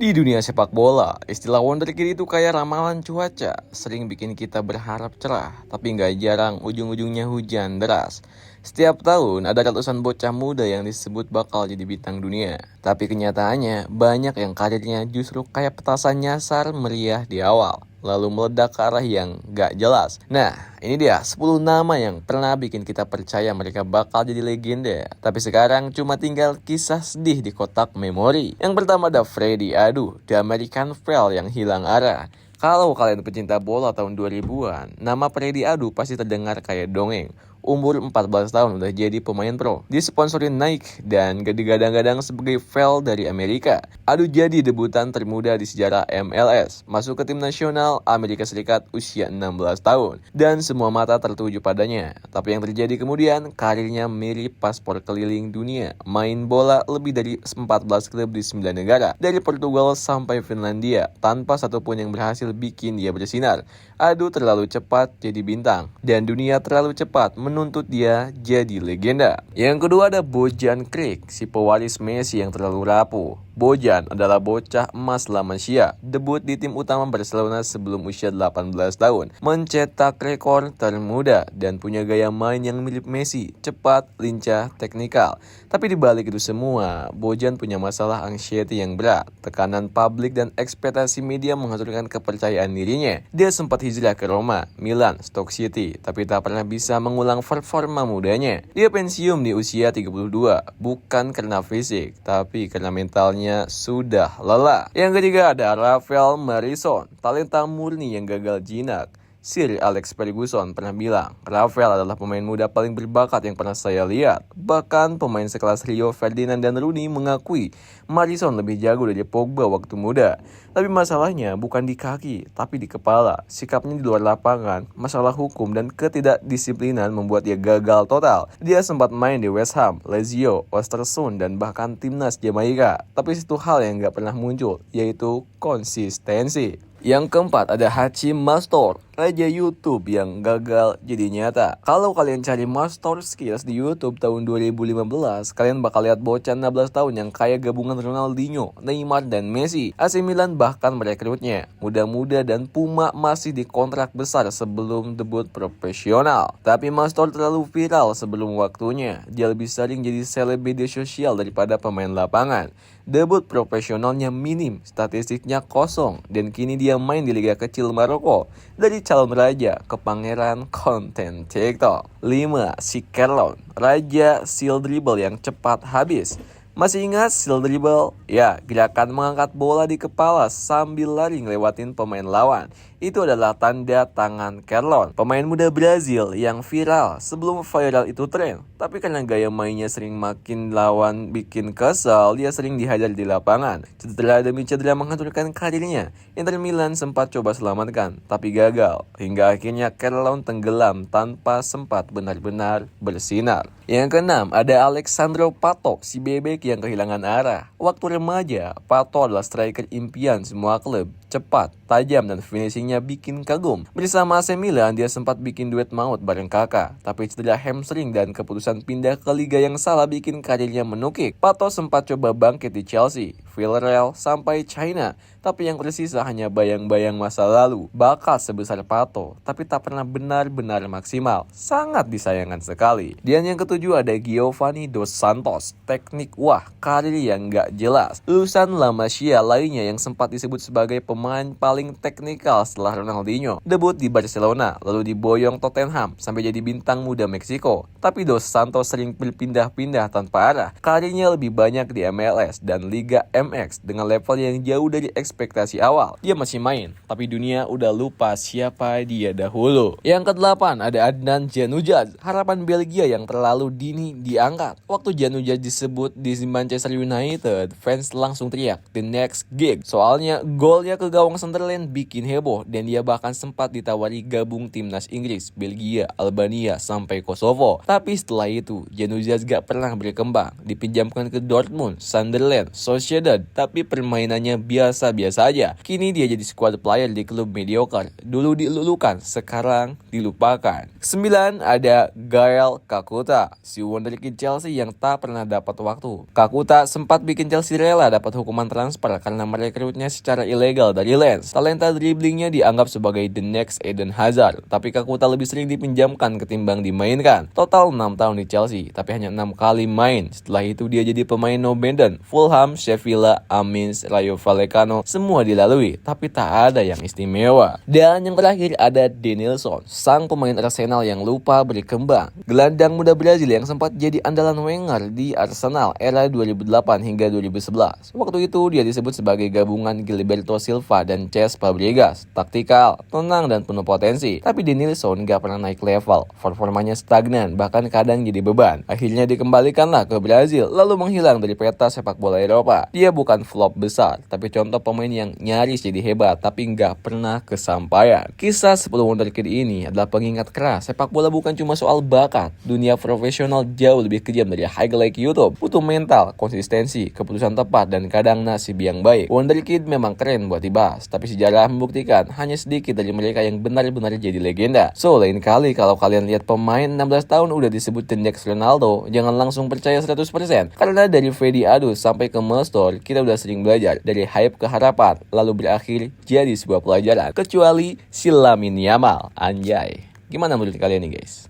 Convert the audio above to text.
Di dunia sepak bola, istilah wonderkid itu kayak ramalan cuaca, sering bikin kita berharap cerah, tapi nggak jarang ujung-ujungnya hujan deras. Setiap tahun ada ratusan bocah muda yang disebut bakal jadi bintang dunia, tapi kenyataannya banyak yang karirnya justru kayak petasan nyasar meriah di awal, lalu meledak ke arah yang nggak jelas. Nah, ini dia 10 nama yang pernah bikin kita percaya mereka bakal jadi legenda, tapi sekarang cuma tinggal kisah sedih di kotak memori. Yang pertama ada Freddy Adu, The American Pharaoh yang hilang arah. Kalau kalian pecinta bola tahun 2000-an, nama Freddy Adu pasti terdengar kayak dongeng. Umur 14 tahun udah jadi pemain pro, disponsorin Nike dan digadang-gadang sebagai Pharaoh dari Amerika. Adu jadi debutan termuda di sejarah MLS, masuk ke tim nasional Amerika Serikat usia 16 tahun, dan semua mata tertuju padanya. Tapi yang terjadi kemudian, karirnya mirip paspor keliling dunia, main bola lebih dari 14 klub di 9 negara, dari Portugal sampai Finlandia, tanpa satupun yang berhasil bikin dia bersinar. Adu terlalu cepat jadi bintang, dan dunia terlalu cepat menuntut dia jadi legenda. Yang kedua ada Bojan Kric, si pewaris Messi yang terlalu rapuh. Bojan adalah bocah emas La Masia, debut di tim utama Barcelona sebelum usia 18 tahun, mencetak rekor termuda dan punya gaya main yang mirip Messi, cepat, lincah, teknikal. Tapi di balik itu semua, Bojan punya masalah anxiety yang berat, tekanan publik dan ekspektasi media menghancurkan kepercayaan dirinya. Dia sempat hijrah ke Roma, Milan, Stoke City, tapi tak pernah bisa mengulang performa mudanya. Dia pensiun di usia 32, bukan karena fisik, tapi karena mentalnya sudah lelah. Yang ketiga ada Rafael Morrison, talenta murni yang gagal jinak. Sir Alex Ferguson pernah bilang, Rafael adalah pemain muda paling berbakat yang pernah saya lihat. Bahkan pemain sekelas Rio Ferdinand dan Rooney mengakui Morrison lebih jago dari Pogba waktu muda. Tapi masalahnya bukan di kaki, tapi di kepala. Sikapnya di luar lapangan, masalah hukum dan ketidakdisiplinan membuat dia gagal total. Dia sempat main di West Ham, Lazio, Östersund, dan bahkan timnas Jamaika. Tapi satu hal yang gak pernah muncul, yaitu konsistensi. Yang keempat ada Hachim Mastor, raja YouTube yang gagal jadi nyata. Kalau kalian cari Mastor Skills di YouTube tahun 2015, kalian bakal lihat bocah 16 tahun yang kayak gabungan Ronaldinho, Neymar, dan Messi. AC Milan bahkan merekrutnya. Muda-muda dan Puma masih dikontrak besar sebelum debut profesional. Tapi Mastor terlalu viral sebelum waktunya. Dia lebih sering jadi seleb media sosial daripada pemain lapangan. Debut profesionalnya minim, statistiknya kosong, dan kini dia main di liga kecil Maroko. Dari calon raja ke pangeran konten TikTok. 5. Si Kerlon, raja seal dribble yang cepat habis. Masih ingat seal dribble? Ya, gerakan mengangkat bola di kepala sambil lari ngelewatin pemain lawan. Itu adalah tanda tangan Kerlon, pemain muda Brazil yang viral sebelum viral itu tren. Tapi karena gaya mainnya sering makin lawan bikin kesal, dia sering dihajar di lapangan. Cedera demi cedera menghancurkan karirnya. Inter Milan sempat coba selamatkan, tapi gagal. Hingga akhirnya Kerlon tenggelam tanpa sempat benar-benar bersinar. Yang keenam, ada Alexandro Pato, si bebek yang kehilangan arah. Waktu remaja, Pato adalah striker impian semua klub. Cepat, tajam, dan finishingnya bikin kagum. Bersama AC Milan, dia sempat bikin duet maut bareng kakak. Tapi cedera hamstring dan keputusan pindah ke liga yang salah bikin karirnya menukik. Pato sempat coba bangkit di Chelsea, Villarreal, sampai China. Tapi yang tersisa hanya bayang-bayang masa lalu. Bakat sebesar Pato, tapi tak pernah benar-benar maksimal. Sangat disayangkan sekali. Dan yang ketujuh ada Giovanni Dos Santos. Teknik wah, karir yang gak jelas. Lulusan La Masia lainnya yang sempat disebut sebagai pemain paling teknikal setelah Ronaldinho. Debut di Barcelona, lalu diboyong Tottenham sampai jadi bintang muda Meksiko. Tapi Dos Santos sering berpindah-pindah tanpa arah. Karirnya lebih banyak di MLS dan Liga MX dengan level yang jauh dari ekspektasi awal. Dia masih main, tapi dunia udah lupa siapa dia dahulu. Yang kedelapan ada Adnan Januzaj, harapan Belgia yang terlalu dini diangkat. Waktu Januzaj disebut di Manchester United, fans langsung teriak, "The next gig." Soalnya golnya ke gawang Sunderland bikin heboh dan dia bahkan sempat ditawari gabung timnas Inggris, Belgia, Albania, sampai Kosovo. Tapi setelah itu, Januzias gak pernah berkembang, dipinjamkan ke Dortmund, Sunderland, Sociedad, tapi permainannya biasa-biasa aja. Kini dia jadi squad player di klub mediocre, dulu dilulukan, sekarang dilupakan. 9 ada Gael Kakuta, si wonderkid Chelsea yang tak pernah dapat waktu. Kakuta sempat bikin Chelsea rela dapat hukuman transfer karena merekrutnya secara ilegal dari Lens. Talenta dribblingnya dianggap sebagai the next Eden Hazard, tapi Kakuta lebih sering dipinjamkan ketimbang dimainkan. Total 6 tahun di Chelsea, tapi hanya 6 kali main. Setelah itu dia jadi pemain no-benden. Fulham, Sheffield, Amiens, Rayo Vallecano, semua dilalui, tapi tak ada yang istimewa. Dan yang terakhir ada Denilson, sang pemain Arsenal yang lupa berkembang. Gelandang muda Brazil yang sempat jadi andalan Wenger di Arsenal era 2008 hingga 2011. Waktu itu dia disebut sebagai gabungan Gilberto Silva dan Cesc Fabregas, taktikal, tenang dan penuh potensi. Tapi Denilson gak pernah naik level, performanya stagnan, bahkan kadang jadi beban. Akhirnya dikembalikanlah ke Brazil, lalu menghilang dari peta sepak bola Eropa. Dia bukan flop besar, tapi contoh pemain yang nyaris jadi hebat, tapi gak pernah kesampaian. Kisah 10 wonderkid ini adalah pengingat keras, sepak bola bukan cuma soal bakat. Dunia profesional jauh lebih kejam dari highlight YouTube. Butuh mental, konsistensi, keputusan tepat, dan kadang nasib yang baik. Wonderkid memang keren buat dibahas, tapi sejarah membuktikan hanya sedikit dari mereka yang benar-benar jadi legenda. So, lain kali kalau kalian lihat pemain 16 tahun udah disebut the next Ronaldo, jangan langsung percaya 100%. Karena dari Fedi Adu sampai ke Milestone, kita udah sering belajar dari hype ke harapan, lalu berakhir jadi sebuah pelajaran. Kecuali si Lamine Yamal. Anjay. Gimana menurut kalian nih guys?